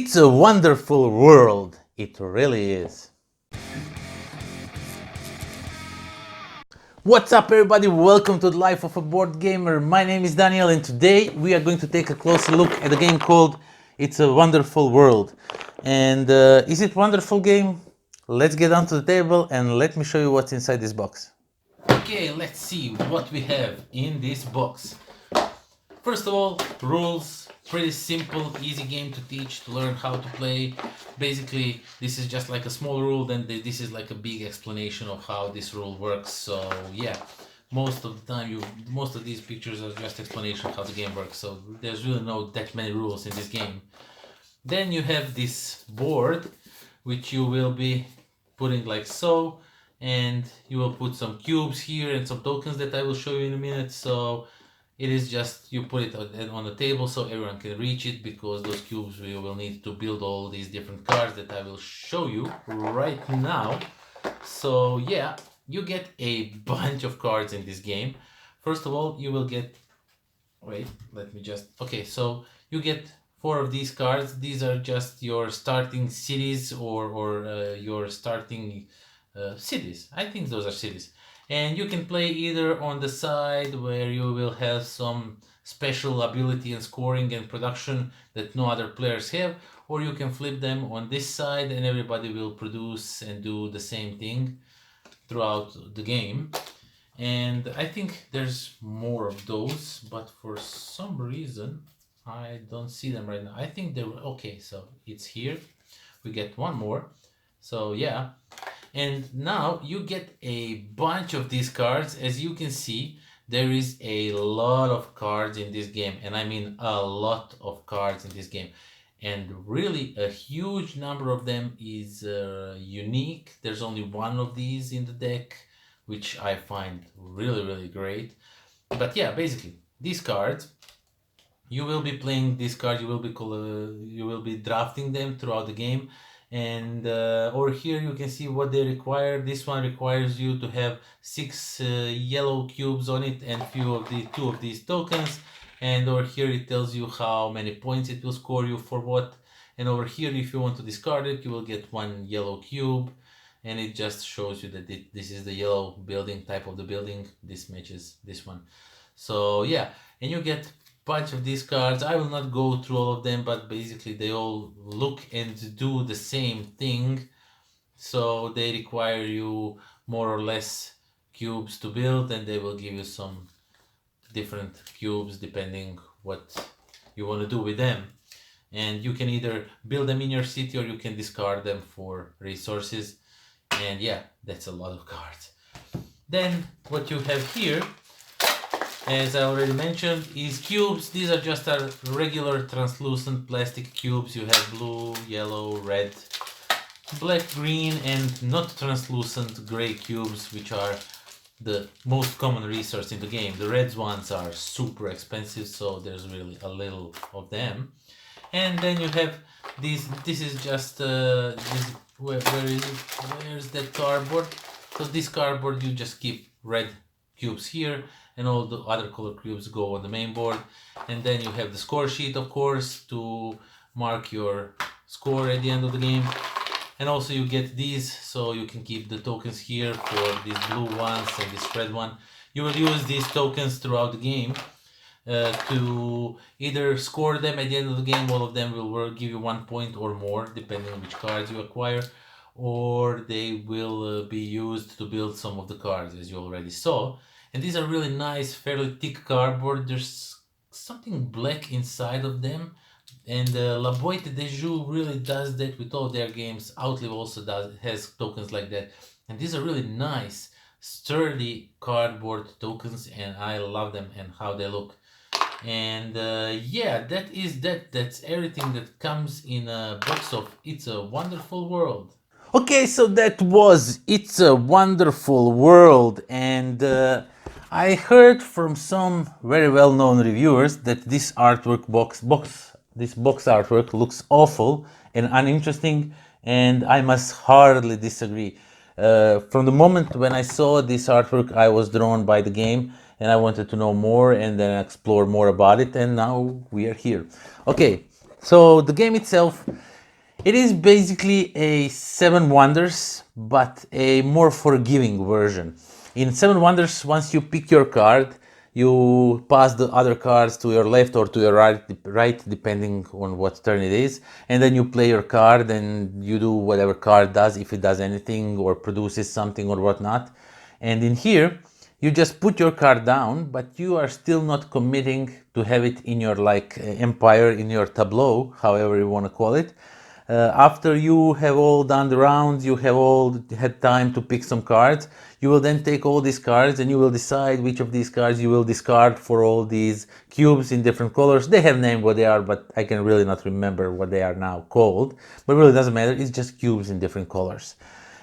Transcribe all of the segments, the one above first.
It's a wonderful world. It really is. What's up, everybody? Welcome to the Life of a Board Gamer. My name is Daniel, and today we are going to take a closer look at a game called It's a Wonderful World. And is it a wonderful game? Let's get onto the table and let me show you what's inside this box. Okay, let's see what we have in this box. First of all, rules. Pretty simple, easy game to teach, to learn how to play. Basically, this is just like a small rule, then this is like a big explanation of how this rule works. So yeah, most of the time, most of these pictures are just explanation of how the game works. So there's really no that many rules in this game. Then you have this board, which you will be putting like so, and you will put some cubes here and some tokens that I will show you in a minute. So it is just, you put it on the table so everyone can reach it, because those cubes we will need to build all these different cards that I will show you right now. So yeah, you get a bunch of cards in this game. First of all, you will get, okay, so you get 4 of these cards. These are just your starting cities or your starting cities. I think those are cities. And you can play either on the side, where you will have some special ability and scoring and production that no other players have, or you can flip them on this side and everybody will produce and do the same thing throughout the game. And I think there's more of those, but for some reason I don't see them right now. I think they're okay, so it's here. We get one more. So yeah. And now you get a bunch of these cards. As you can see, there is a lot of cards in this game, and I mean a lot of cards in this game, and really a huge number of them is unique. There's only one of these in the deck, which I find really great. But yeah, basically these cards, you will be playing these cards, you will be drafting them throughout the game. And over here you can see what they require. This one requires you to have 6 yellow cubes on it and 2 of these tokens. And over here it tells you how many points it will score you for what. And over here, if you want to discard it, you will get 1 yellow cube, and it just shows you that this is the yellow building, type of the building. This matches this one. So yeah, and you get bunch of these cards. I will not go through all of them, but basically they all look and do the same thing. So they require you more or less cubes to build, and they will give you some different cubes depending what you want to do with them. And you can either build them in your city or you can discard them for resources. And yeah, that's a lot of cards. Then what you have here, as I already mentioned, is cubes. These are just our regular translucent plastic cubes. You have blue, yellow, red, black, green, and not translucent gray cubes, which are the most common resource in the game. The red ones are super expensive, so there's really a little of them. And then you have these. This is just where is it? Where's that cardboard? So this cardboard, you just keep red cubes here, and all the other color cubes go on the main board. And then you have the score sheet, of course, to mark your score at the end of the game. And also you get these, so you can keep the tokens here for these blue ones and this red one. You will use these tokens throughout the game to either score them at the end of the game. All of them will give you 1 point or more, depending on which cards you acquire, or they will be used to build some of the cards, as you already saw. And these are really nice, fairly thick cardboard. There's something black inside of them. And Boîte really does that with all their games. Outlive also has tokens like that. And these are really nice, sturdy cardboard tokens, and I love them and how they look. And yeah, that's everything that comes in a box of It's a Wonderful World. Okay, so that was It's a Wonderful World, and I heard from some very well-known reviewers that this this box artwork looks awful and uninteresting, and I must hardly disagree. From the moment when I saw this artwork, I was drawn by the game, and I wanted to know more and then explore more about it, and now we are here. Okay, so the game itself It is basically a Seven Wonders, but a more forgiving version. In Seven Wonders, once you pick your card, you pass the other cards to your left or to your right, depending on what turn it is, and then you play your card and you do whatever card does, if it does anything or produces something or whatnot. And in here, you just put your card down, but you are still not committing to have it in your empire, in your tableau, however you want to call it. After you have all done the rounds, you have all had time to pick some cards, you will then take all these cards and you will decide which of these cards you will discard for all these cubes in different colors. They have named what they are, but I can really not remember what they are now called, but it really doesn't matter, it's just cubes in different colors.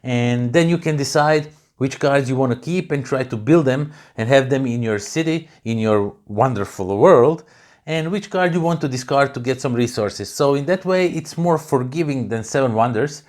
And then you can decide which cards you want to keep and try to build them and have them in your city, in your wonderful world, and which card you want to discard to get some resources. So in that way, it's more forgiving than Seven Wonders,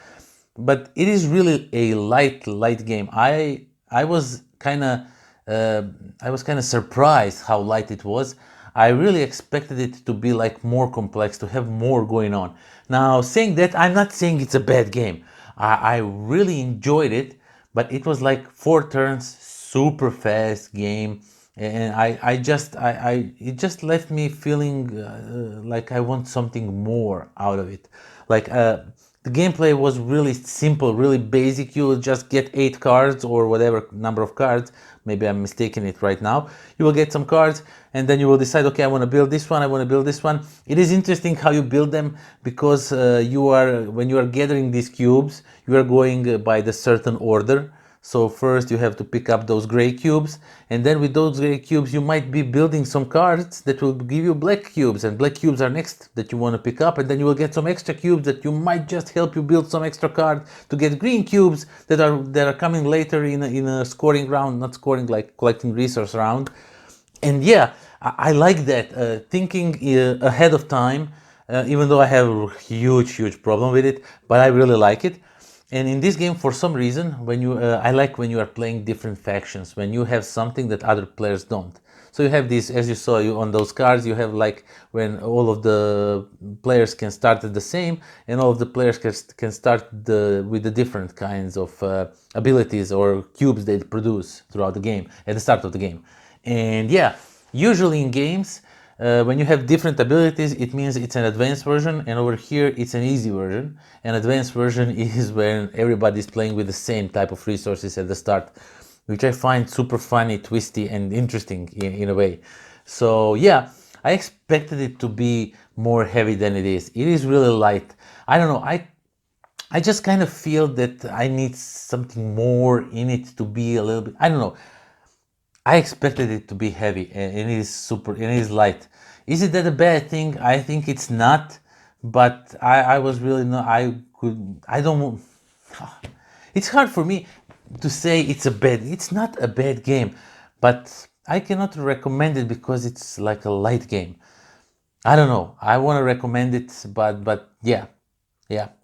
but it is really a light game. I was kind of surprised how light it was. I really expected it to be like more complex, to have more going on. Now, saying that, I'm not saying it's a bad game. I really enjoyed it, but it was like 4 turns, super fast game, and it just left me feeling like I want something more out of it. Like the gameplay was really simple, really basic. You will just get 8 cards or whatever number of cards. Maybe I'm mistaking it right now. You will get some cards and then you will decide, okay, I want to build this one, I want to build this one. It is interesting how you build them because when you are gathering these cubes, you are going by the certain order. So first you have to pick up those gray cubes, and then with those gray cubes you might be building some cards that will give you black cubes, and black cubes are next that you want to pick up, and then you will get some extra cubes that you might just help you build some extra cards to get green cubes that are coming later in a scoring round, not scoring like collecting resource round. And yeah, I like that, thinking ahead of time, even though I have a huge problem with it, but I really like it. And in this game, for some reason, I like when you are playing different factions, when you have something that other players don't. So you have this, as you saw on those cards, you have like when all of the players can start at the same, and all of the players can start with the different kinds of abilities or cubes they produce throughout the game, at the start of the game. And yeah, usually in games, when you have different abilities, it means it's an advanced version, and over here it's an easy version. An advanced version is when everybody's playing with the same type of resources at the start, which I find super funny, twisty, and interesting in a way. So yeah, I expected it to be more heavy than it is. It is really light. I don't know, I just kind of feel that I need something more in it to be a little bit, I don't know. I expected it to be heavy, and it is super, and it is light. Is it that a bad thing? I think it's not, but I was really not, I don't, it's hard for me to say it's not a bad game, but I cannot recommend it because it's like a light game. I don't know. I want to recommend it, but yeah,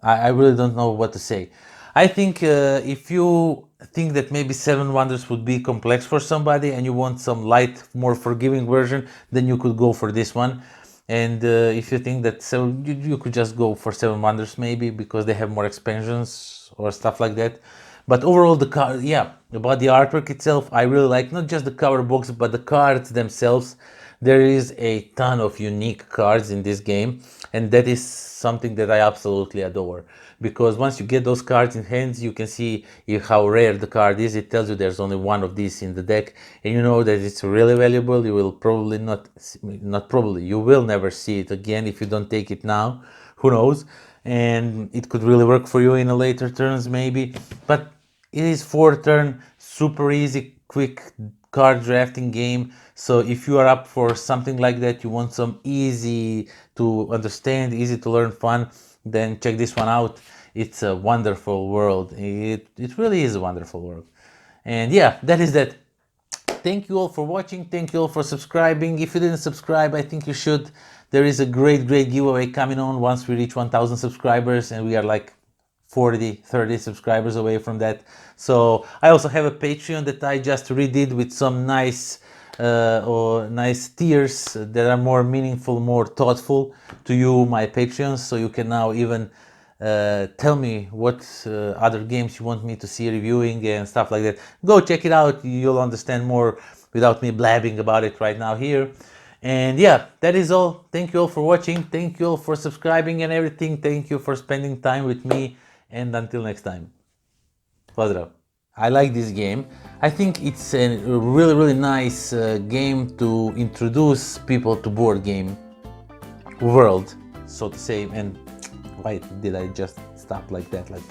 I really don't know what to say. I think if you think that maybe Seven Wonders would be complex for somebody and you want some light, more forgiving version, then you could go for this one. And if you think that you could just go for Seven Wonders maybe because they have more expansions or stuff like that. But overall, about the artwork itself, I really like not just the cover box, but the cards themselves. There is a ton of unique cards in this game, and that is something that I absolutely adore. Because once you get those cards in hands, you can see how rare the card is. It tells you there's only one of these in the deck, and you know that it's really valuable. You will probably not probably, you will never see it again if you don't take it now. Who knows? And it could really work for you in a later turns maybe. But it is 4 turn, super easy, quick card drafting game. So if you are up for something like that, you want some easy to understand, easy to learn fun, then check this one out. It's a wonderful world. It really is a wonderful world. And yeah, that is that. Thank you all for watching. Thank you all for subscribing. If you didn't subscribe, I think you should. There is a great giveaway coming on once we reach 1,000 subscribers, and we are like 30 subscribers away from that. So I also have a Patreon that I just redid with some nice tiers that are more meaningful, more thoughtful to you, my Patreons. So you can now even tell me what other games you want me to see reviewing and stuff like that. Go check it out. You'll understand more without me blabbing about it right now here. And yeah, that is all. Thank you all for watching. Thank you all for subscribing and everything. Thank you for spending time with me. And until next time. Pozdrav. I like this game. I think it's a really, really nice game to introduce people to board game world, so to say. And why did I just stop like that? Like.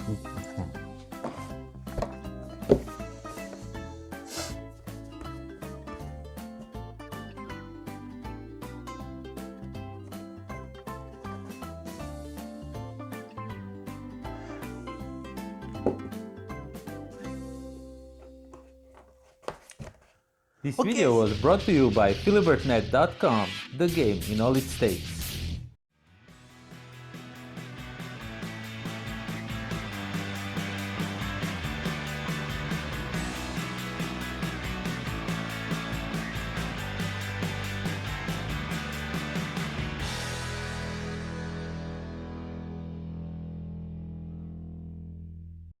This video was brought to you by philibertnet.com, the game in all its states.